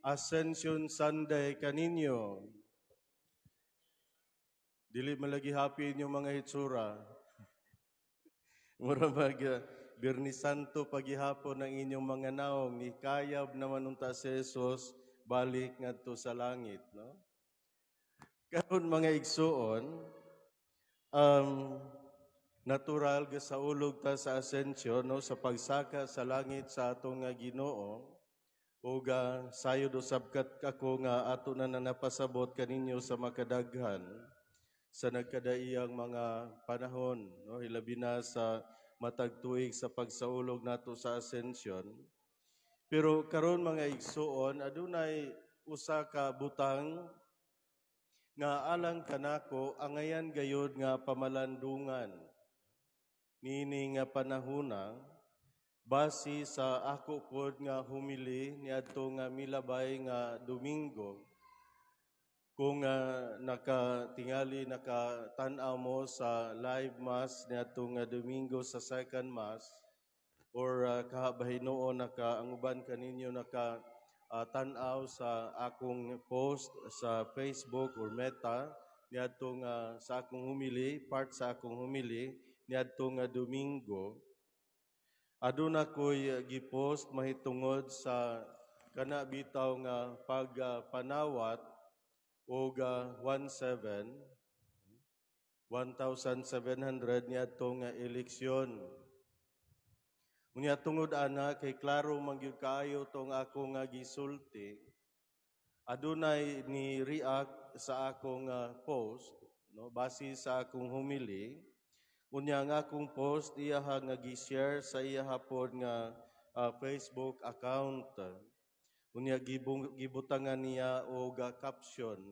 Ascension Sunday kaninyo. Dili malagi happy inyo mga hitsura. Mura Birnis Santo paghihapon ng inyong mga naong, ni kayab naman unta si Jesus, balik ngadto sa langit. No? Karon mga igsuon, natural ga sa ulog ta sa ascension, no? Sa pagsaka sa langit sa atong nga Ginoo, o sayo do sabkat ako nga ato na napasabot kaninyo sa makadaghan sa nagkadaiyang mga panahon, no? Hilabi na sa matag tuig sa pagsaulog nato sa ascension. Pero karon mga igsuon, adunay usa ka butang nga alang kanako angayan gayud nga pamalandungan nini nga panahuna base sa ako pod nga humili niadto nga milabay nga Domingo. Kung nakatingali, nakatan-aw mo sa live mass niadto nga Domingo sa second mass, or kahabahinoon ang uban kaninyo tan-aw sa akong post sa Facebook or Meta niadto nga sa akong humili, part sa akong humili niadto nga Domingo. Aduna ko'y gipost mahitungod sa kana bitaw nga pagpanawat o 1,700 niadto nga eleksyon. Unya tungod ana kay klaro mangyud kaayo tong ako nga gisulti. Adunay ni react sa akong post, no, base sa akong humili. Unya nga akong post iyaha nga gi-share sa iyaha pod nga Facebook account. Unya gibutangan niya og caption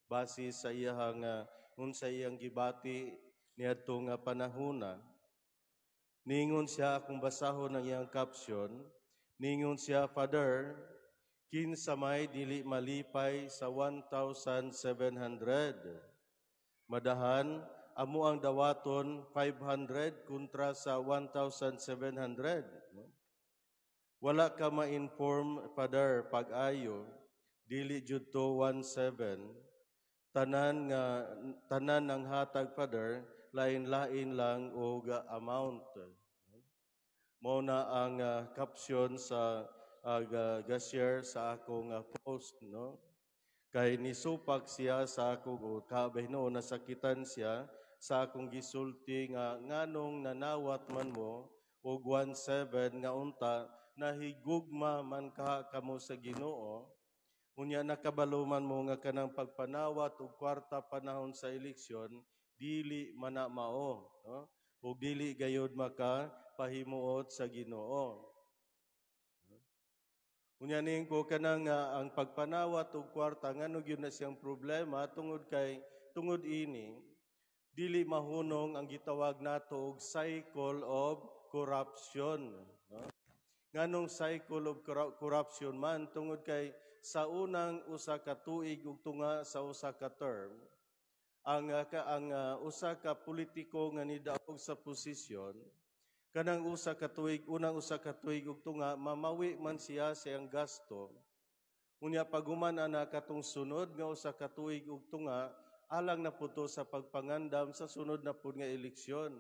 base sa iyaha nga unsa iyang gibati niadto nga panahona. Ningon siya, akong basahon ang iyang caption, ningon siya, Father, kinsa may dili malipay sa 1,700. Madahan, amo ang dawaton 500 kontra sa 1,700. Wala ka ma-inform, Father, pag-ayo, dili jud to 1,700. Tanan ng hatag, Father, lain-lain lang og amount. Mao na ang caption sa ga-share sa akong post, no? Kay nisupak siya sa akong kabahino, nasakitan siya sa akong gisulti nga nganong nanawat man mo og 1,700 nga unta nahigugma man kamo sa Ginoo. Unya nakabaluman mo nga kanang pagpanawat og kwarta panahon sa eleksyon dili man na mao, no? O dili gayud maka pahimuot sa Ginoo. Unya ning ko kanang ang pagpanawat og kwarta ngano gyud na siyang problema tungod ini dili mahunong ang gitawag nato og cycle of corruption, no? Nganong cycle of corruption man tungod kay sa unang usa ka tuig ug tunga sa usa ka term ang usa ka politiko nga nidaog sa posisyon kanang unang usa ka tuig ug tunga mamawi man siya sa iyang gasto. Unya paguman ana katong sunod nga usa ka tuig ug tunga alang na puto sa pagpangandam sa sunod na pud nga eleksyon.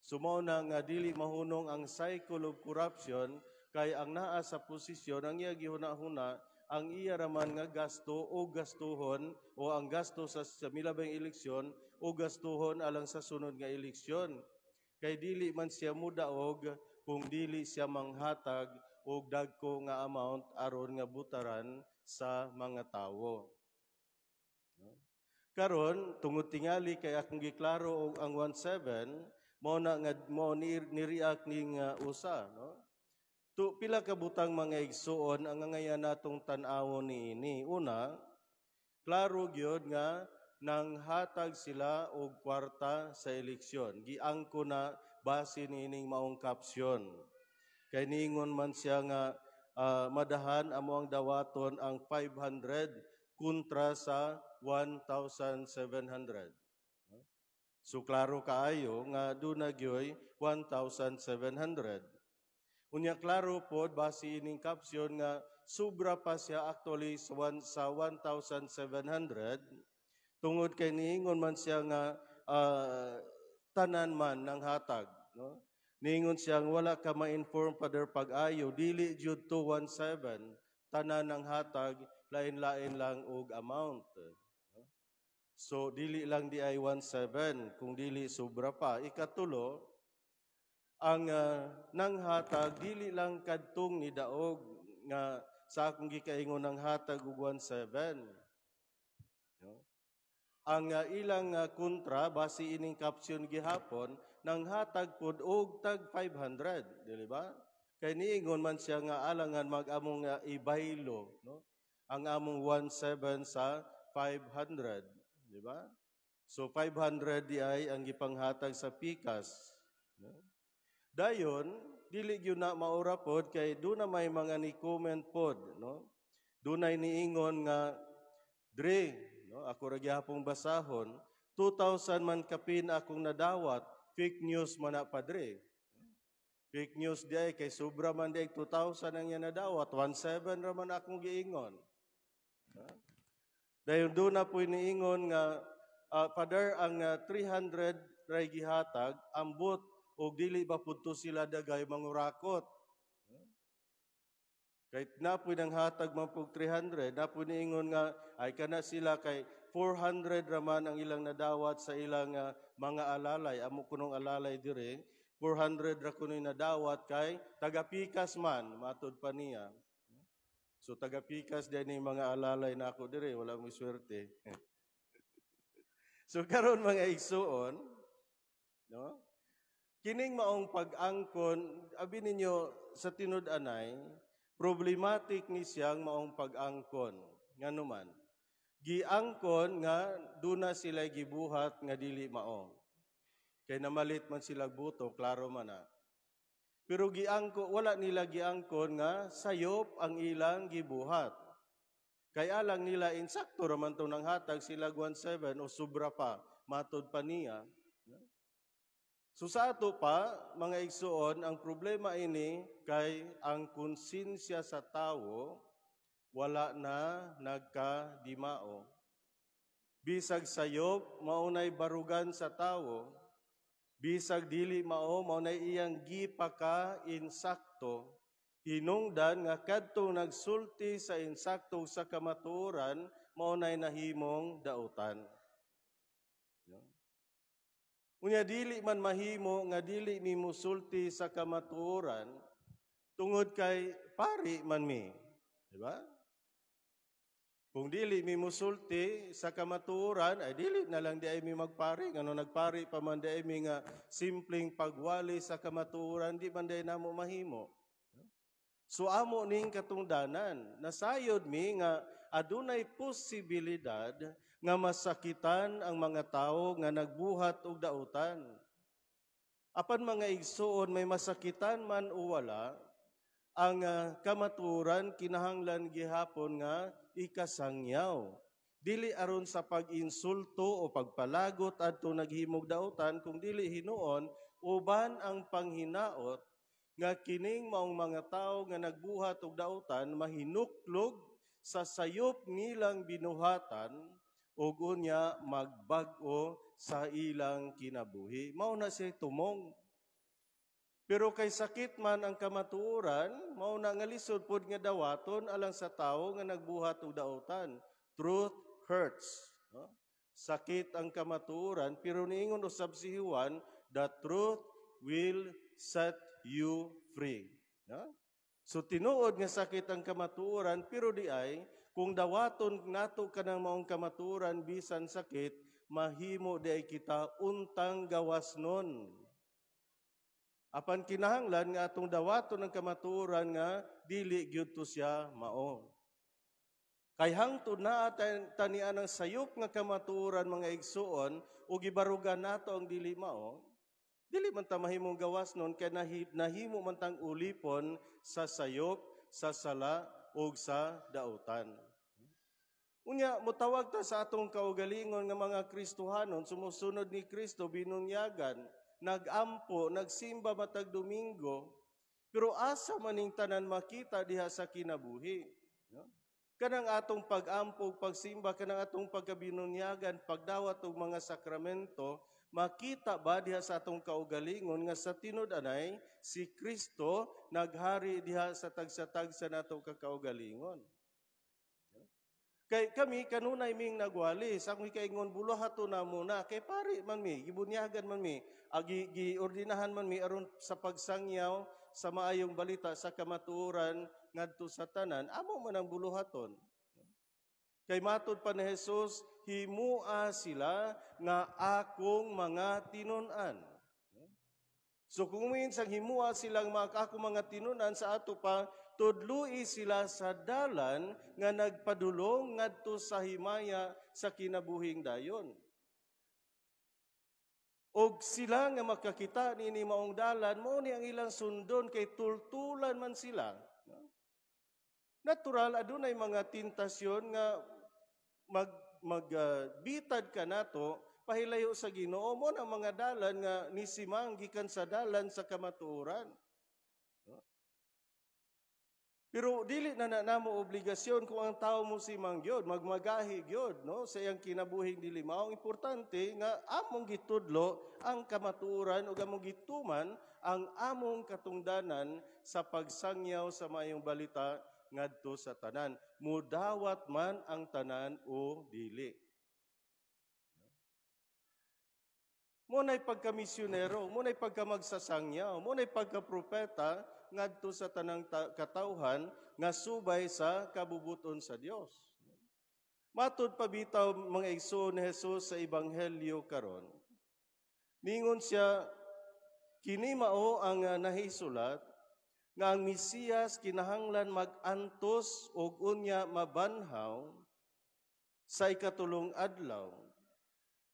Sumo na nga dili mahunong ang cycle of corruption kay ang naa sa posisyon ang iya gihuna-huna ang iya raman nga gasto o gastuhon o ang gasto sa milabang eleksyon o gastuhon alang sa sunod nga eleksyon. Kay dili man siya mudaog kung dili siya manghatag og dagko nga amount aron nga butaran sa mga tawo. Karon tungod tingali kay akong giklaro og ang 1,700 mo ni-react ning usa, no? Pila ka butang mga igsuon ang ngayon natong tan-awon niini. Una, klaro gyud nga nang hatag sila og kwarta sa eleksyon. Giangko na base niining maong caption. Kay ningon man siya nga madahan amo ang dawaton ang 500 kontra sa 1,700. So klaro kaayo nga duna gyoy 1,700. Unya klaro pod base ining caption nga sobra pa siya actually sa 1,700 tungod kay niingon man siya nga tanan man ng hatag, no? Niingon siya nga wala ka ma-inform Father pag-ayo dili jud 217 tanan ng hatag lain-lain lang og amount. So dili lang di ay 17 kung dili sobra pa. Ikatulo, ang nanghatag dili lang kadtong ni daog nga sa akong gikaingon ng hatag og 17. No? Ang ilang kontra base ining caption gihapon nang hatag pod og tag 500, di ba? Kay niingon man siya nga alangan mag-among ibaylo, no? Ang among 17 sa 500, di ba? So 500 di ay ang gipanghatag sa pikas, no? Dayon, dili gyud na maura pod kay do na may mga ni comment pod, no? Dunay niingon nga Dre, no, ako ra gyapon basahon, 2,000 man kapin akong nadawat, fake news man na padre. Fake news di ay kay sobra man di 2,000 ang yan nadawat, 17 ra man akong giingon. Dayon do na po niingon nga Father ang 300 ray gihatag ambot og dili ba pudto sila dagay mangurakot. Kahit napoy ng hatag man pug 300, napoy niingon nga ay kana sila kay 400 raman ang ilang nadawat sa ilang mga alalay. Amo kunong alalay dire, 400 ra kunoy nadawat kay tagapikas man matud pa niya. So tagapikas din ni mga alalay na ako dire, wala mo swerte. So karon mga igsuon, no? Kining maong pag-angkon, abi ninyo sa tinud-anay, problematic ni siyang maong pag-angkon. Ngano man? Giangkon nga duna sila gibuhat nga dili mao. Kay namalit man sila buto, klaro man na. Pero wala nila giangkon nga sayop ang ilang gibuhat. Kaya lang nila insakto raman to nang hatag sila 17 o sobra pa matud pa niya. So sa ato pa, mga igsuon, ang problema ini kay ang konsensya sa tao wala na nagkadimao. Bisag sayop, maunay barugan sa tao. Bisag dili mao, maunay iyang gipaka insakto. Hinungdan nga kadto nagsulti sa insakto sa kamatuoran, maunay nahimong dautan. Unya dili man mahimo nga dili ni musulti sa kamatuoran tungod kay pari man mi, di ba? Kung dili mi musulti sa kamatuoran ay dili na lang di ay mi magpari, ngano nagpari pa man di ay mi nga simpleng pagwali sa kamatuoran di man di namo mahimo. So amo ning katungdanan nasayod mi nga adunay posibilidad nga masakitan ang mga tao nga nagbuhat og dautan. Apan mga igsuon may masakitan man o wala, ang kamaturan kinahanglan gihapon nga ikasangyaw. Dili aron sa pag-insulto o pagpalagot adto naghimog dautan, kung dili hinuon uban ang panghinaot nga kining maong mga tao nga nagbuhat og dautan mahinuklog sa sayop nilang binuhatan ug unya magbag-o sa ilang kinabuhi. Mao na siya tumong. Pero kay sakit man ang kamatuoran, mao na nga lisod pod nga dawaton alang sa tawo nga nagbuhat og dautan. Truth hurts. No? Sakit ang kamatuoran, pero niingon usab si Juan, the truth will set you free. No? So tinuod nga sakit ang kamatuoran, pero di ay kung dawaton nato kanang maong kamatuoran bisan sakit, mahimo di ay kita untang gawas nun. Apan kinahanglan nga atong dawaton ng kamatuoran nga dili gyud to siya mao. Kay hangtod na tanian ang sayop nga kamatuoran mga igsuon o gibarugan nato ang dili mao, dili man ta mahimong gawas nun kay nahimo man tang ulipon sa sayop, sa sala ug sa dautan. Unya motawag ta sa atong kaugalingon nga mga Kristohanon sumusunod ni Kristo binunyagan, nagampo, nagsimba matag Domingo, Pero asa maning tanan makita diha sa kinabuhi. No? Kanang atong pag-ampog, pagsimba, kanang atong pagkabinunyagan, pagdawat og mga sakramento, makita ba diha sa atong kaugalingon nga sa tinud-anay si Kristo naghari diha sa tagsa-tagsa natong kakaugalingon. Kay kami kanunay ming nagwalis, ang ikaingon buluhato na muna kay pare man mi, gibunyagan man mi, giordinahan man mi aron sa pagsangyaw sa maayong balita sa kamatuoran ngadto sa tanan, amo man ang buluhaton. Kay matud pa ni Jesus, himua sila nga akong mga tinun-an. So kung minsang himua silang akong mga tinun-an sa ato pa, tudloi sila sa dalan nga nagpadulong ngadto sa himaya sa kinabuhing dayon. Og sila nga makakita nini maong dalan, mo ni ang ilang sundon kay tultulan man sila. Natural, adunay mga tentasyon nga magbitad ka nato, pahilayo sa Ginoo mo na mga dalan nga nisimang gikan sa dalan sa kamatuoran. Pero dili na namo obligasyon kung ang tao mo simang gyud, magmagahi gyud no sa iyang kinabuhing dili mao. Importante nga among gitudlo ang kamatuoran ug among gituman ang among katungdanan sa pagsangyaw sa maayong balita ngadto sa tanan. Mudawat man ang tanan o dili. Muna'y pagkamisyonero, muna'y pagkamagsasangyaw, muna'y pagkapropeta ngadto sa tanang katawhan nga subay sa kabubuton sa Dios. Matud pabitaw mga igsoon ni Jesus sa ebanghelyo karon. Ningon siya, kini mao ang nahisulat nga ang Mesiyas kinahanglan mag-antos og unya mabanhaw sa ikatulong adlaw.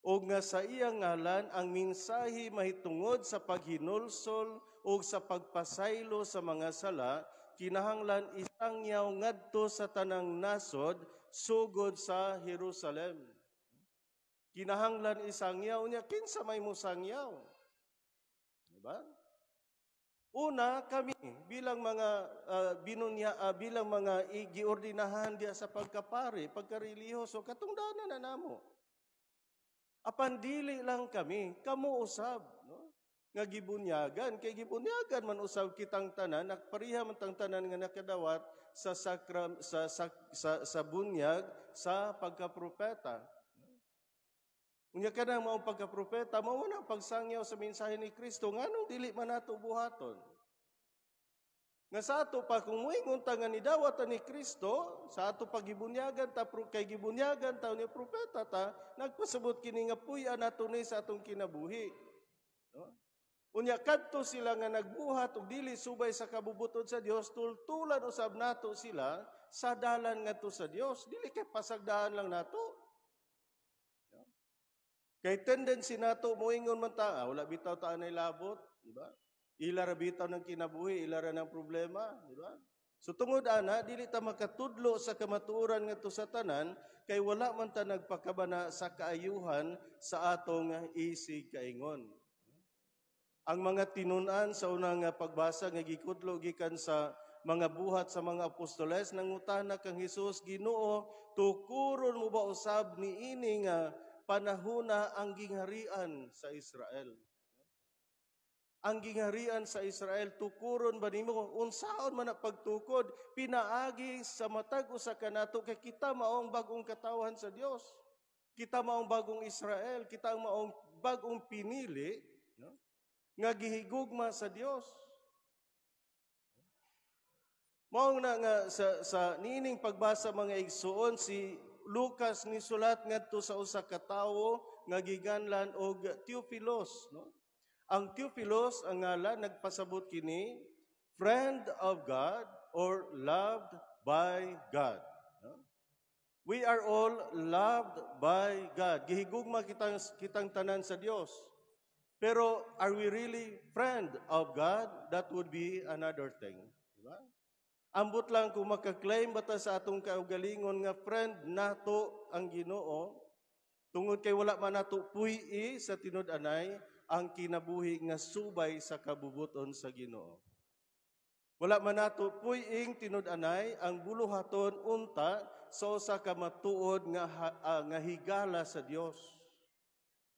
O nga sa iyang ngalan ang mensahe mahitungod sa paghinulsol o sa pagpasaylo sa mga sala, kinahanglan isangyaw ngadto sa tanang nasod sugod sa Jerusalem. Kinahanglan isangyaw niya, kinsa may musangyaw? Diba? Una, kami bilang mga bilang mga giordinahan diya sa pagkapare, pagkarelihiyoso, katungdanan na namo. Apan dili lang kami, kamo usab, no? Nga gibunyagan, kay gibunyagan man usab kitang tanan, nagpareha man tang tanan nga nakadawat sa bunyag sa pagkapropeta. Unya kana mao pagkapropeta, mao na pagsangyaw sa mensahe ni Kristo, nganong dili man nato buhaton? Nga sa ato pa kung moingon ta nga nidawat ni Kristo, sa ato pagibunyagan ta kay gibunyagan ta ni propeta ta, nagpasabot kini nga puy-an nato ni sa atong kinabuhi. No? Unya kadto sila nga nagbuhat og dili subay sa kabubuton sa Dios, tultulan usab nato sila sa dalan ngadto sa Dios, dili kay pasagdaan lang nato. No? Kay tendency nato moingon man ta, wala bitaw ta anay labot, di ba? Ila ra bitaw ng kinabuhi, ila ra ng problema, di ba? So tungod ana, dili ta makatudlo sa kamatuoran ngadto sa tanan kay wala man ta nagpakabana sa kaayuhan sa atong isig kaingon. Ang mga tinun-an sa unang pagbasa nga gikudlo gikan sa mga buhat sa mga apostoles nangutana kang Hesus, Ginoo, tukuron mo ba usab niini nga panahona ang gingharian sa Israel? Ang gingharian sa Israel, tukuron ba nimo? Unsaon man ang pagtukod? Pinaagi sa matag usa kanato kay kita maong bagong katawhan sa Dios. Kita maong bagong Israel, kita maong bagong pinili, no? Nga gihigugma sa Dios. Mao na nga sa nining pagbasa mga igsuon, si Lucas ni sulat ngadto sa usa ka tawo nga giganlan og Theophilus, no? Ang Theophilus, ang ngalan, nagpasabot kini, friend of God or loved by God. No? We are all loved by God. Gihigugma kitang tanan sa Dios. Pero are we really friend of God? That would be another thing. Diba? Ambot lang kung makaklaim bata sa atong kaugalingon nga friend nato ang Ginoo, tungod kay wala man nato puy-i sa tinud-anay, ang kinabuhi nga subay sa kabubuton sa Ginoo. Wala man nato puy-ing tinud-anay ang buluhaton unta sa usa ka matuod nga higala sa Dios.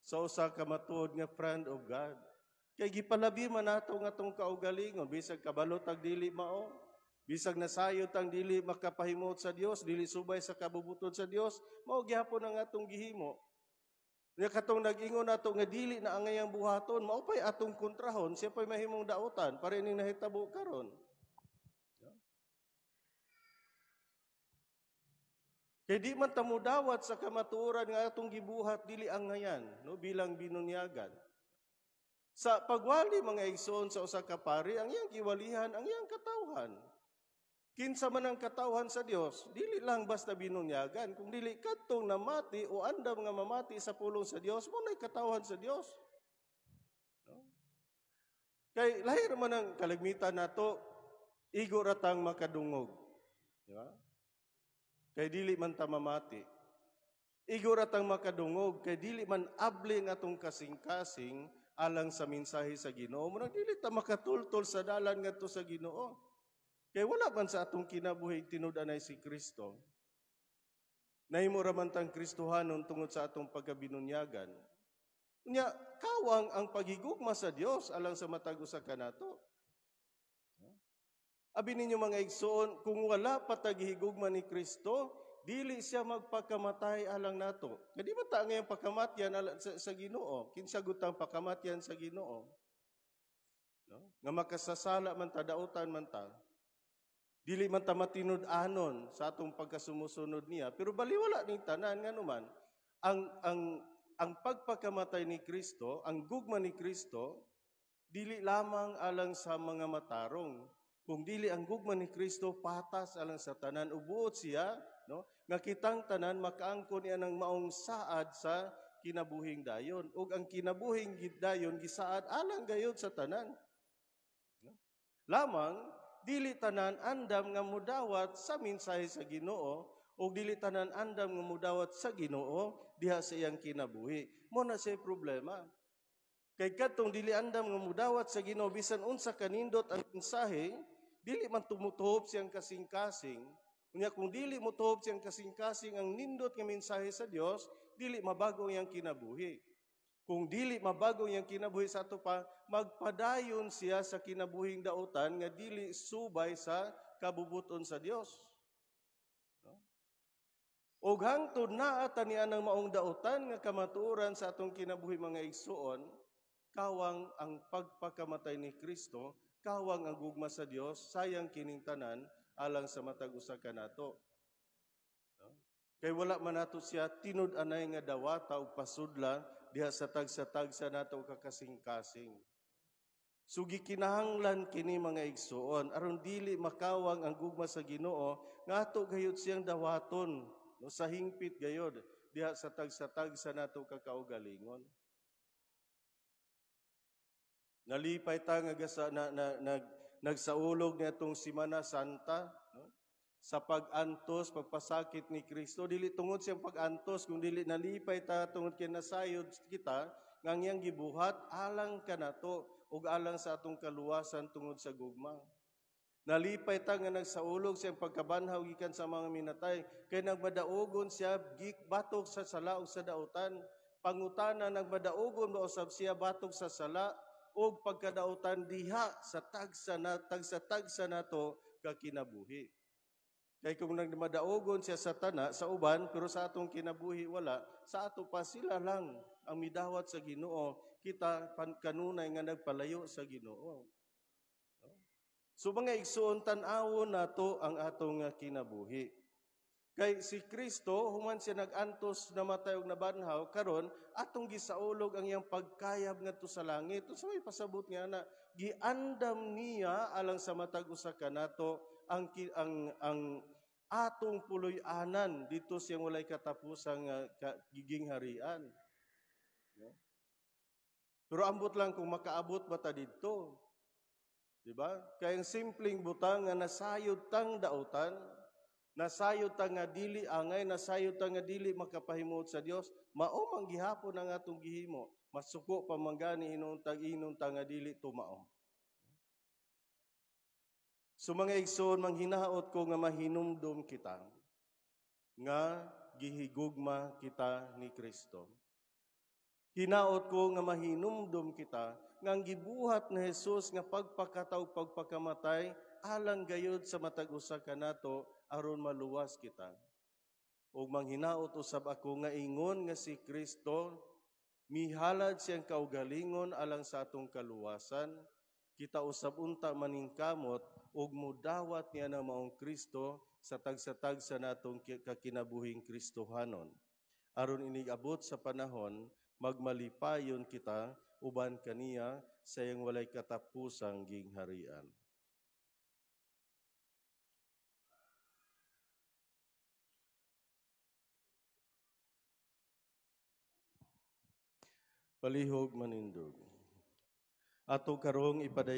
Sa usa ka matuod nga friend of God. Kay gipalabi man nato nga tong kaugalingon bisag kabalo tag dili mao, bisag nasayod tang dili makapahimot sa Dios, dili subay sa kabubuton sa Dios, mao gyapon ang atong gihimo. Nya katong nag-ingon nato nga dili na angay ang buhaton, mao pay atong kontrahon, siya pay mahimong daotan para ining nahitabo karon. Kay di man tamo dawat sa kamatuoran nga atong gibuhat dili angayan no bilang binunyagan. Sa pagwali mga igsoon sa usa ka pari, ang iyang giwalihan ang iyang katawhan. Kinsa man ang katawhan sa Dios, dili lang basta binunyagan, kung dili kadtong namati o andam nga mamati sa pulong sa Dios, mo nay katawhan sa Dios. No? Kay lahir man ang kalagmitan nato, igo ratang makadungog. Di ba? Kay dili man ta mamati. Igo ratang makadungog, kay dili man abli nga atong kasing-kasing alang sa mensahe sa Ginoo. Muna dili ta makatultol sa dalan ngadto sa Ginoo. Kay wala man sa atong kinabuhi tinud-anay si Kristo. Nahimo ra man tang Kristohanon tungod sa atong pagkabinunyagan. Unya kawang ang paghigugma sa Dios alang sa matag usa kanato. Abi ninyo mga igsoon, kung wala patagihigugma ni Kristo, dili siya magpakamatay alang nato. Kadi man ta ngayong pakamatyan sa Ginoo, kinsa gutang pakamatyan sa Ginoo. No? Nga makasasala man ta, dautan man ta. Dili man ta matinud-anon sa atong pagkasumusunod niya, pero baliwala ning tanan nganuman ang pagpakamatay ni Kristo, ang gugma ni Kristo, dili lamang alang sa mga matarong, kung dili ang gugma ni Kristo patas alang sa tanan ubuot siya, no? Nga kitang tanan makaangkon niya ng maong saad sa kinabuhing dayon ug ang kinabuhing dayon gisaad alang gayud sa tanan. No? Lamang dili tanan andam nga mudawat sa mensahe sa Ginoo o dili tanan andam nga mudawat sa Ginoo diha sa iyang kinabuhi. Mo na say problema. Kay kadtong dili andam nga mudawat sa Ginoo bisan unsa kanindot ang mensahe, dili man tumutuhop siyang kasing-kasing. Unya kung dili mo tuhob siyang kasing-kasing ang nindot nga mensahe sa Dios, dili mabago iyang kinabuhi. Kung dili mabago iyang kinabuhi sa ato pa, magpadayon siya sa kinabuhing dautan nga dili subay sa kabubuton sa Dios. No? Og hangtod naa tanian ang maong dautan nga kamatuoran sa atong kinabuhi mga igsuon, kawang ang pagpakamatay ni Kristo, kawang ang gugma sa Dios, sayang kining tanan alang sa matag usa kanato. No? Kay wala man nato siya tinud-anay nga dawata ug pasudla diha sa tagsa-tagsa nato kakasing-kasing. So gikinahanglan kini mga igsuon aron dili makawang ang gugma sa Ginoo nga ato gayud siyang dawaton no sa hingpit gayod diha sa tagsa-tagsa nato kakaugalingon. Nalipay ta nga nagsaulog nitong Semana Santa, no? Sa pag-antos, pagpasakit ni Kristo, dili tungod siyang pag-antos, kung dili nalipay ta tungod kay nasayod kita, ngang iyang gibuhat, alang kanato, ug alang sa atong kaluwasan tungod sa gugma. Nalipay ta nga nagsaulog siyang pagkabanhaw gikan sa mga minatay, kay nagmadaogon siya, batok sa sala ug sa dautan, pangutana nagmadaogon ba usab siya batok sa sala, ug pagkadautan diha sa tagsa nato kakinabuhi. Kay kung nagmadaogon siya sa tana, sa uban, pero sa atong kinabuhi wala, sa ato pa sila lang ang midawat sa Ginoo, kita kanunay nga nagpalayo sa Ginoo. So mga igsuon tan-awon nato ang atong kinabuhi. Kay si Kristo, human siya nag-antos namatay og nabanhaw, karon atong gisaulog ang iyang pagkayab ngadto sa langit. Sa may pasabot nga na giandam niya alang sa matag usa kanato ang atong puloy-anan dito siyang walay katapusang gigingharian. Pero ambot lang kung makaabot ba ta didto. Di ba? Kay ang simpleng butang nga nasayod tang dautan, nasayod ta nga dili angay, nasayod ta nga dili makapahimot sa Dios, mao man gihapon ang atong gihimo. Masuko pa manggani inuntag nga dili tumao. So mga igsoon, manghinaot ko nga mahinumdum kita, nga gihigugma kita ni Kristo. Hinaot ko nga mahinumdum kita, nga ang gibuhat na Jesus nga pagpakataw pagpakamatay, alang gayud sa matag usa kanato aron maluwas kita. Ug manghinaot usab ako nga ingon nga si Kristo mihalad siyang kaugalingon alang sa atong kaluwasan, kita usab unta maningkamot ug mudawat niya na maong Kristo sa tagsa-tag sa natong kakinabuhing Kristohanon. Aron inigabot sa panahon, magmalipayon kita uban kaniya sa iyang walay katapusang gingharian. Palihog manindog. Ato karong ipadayag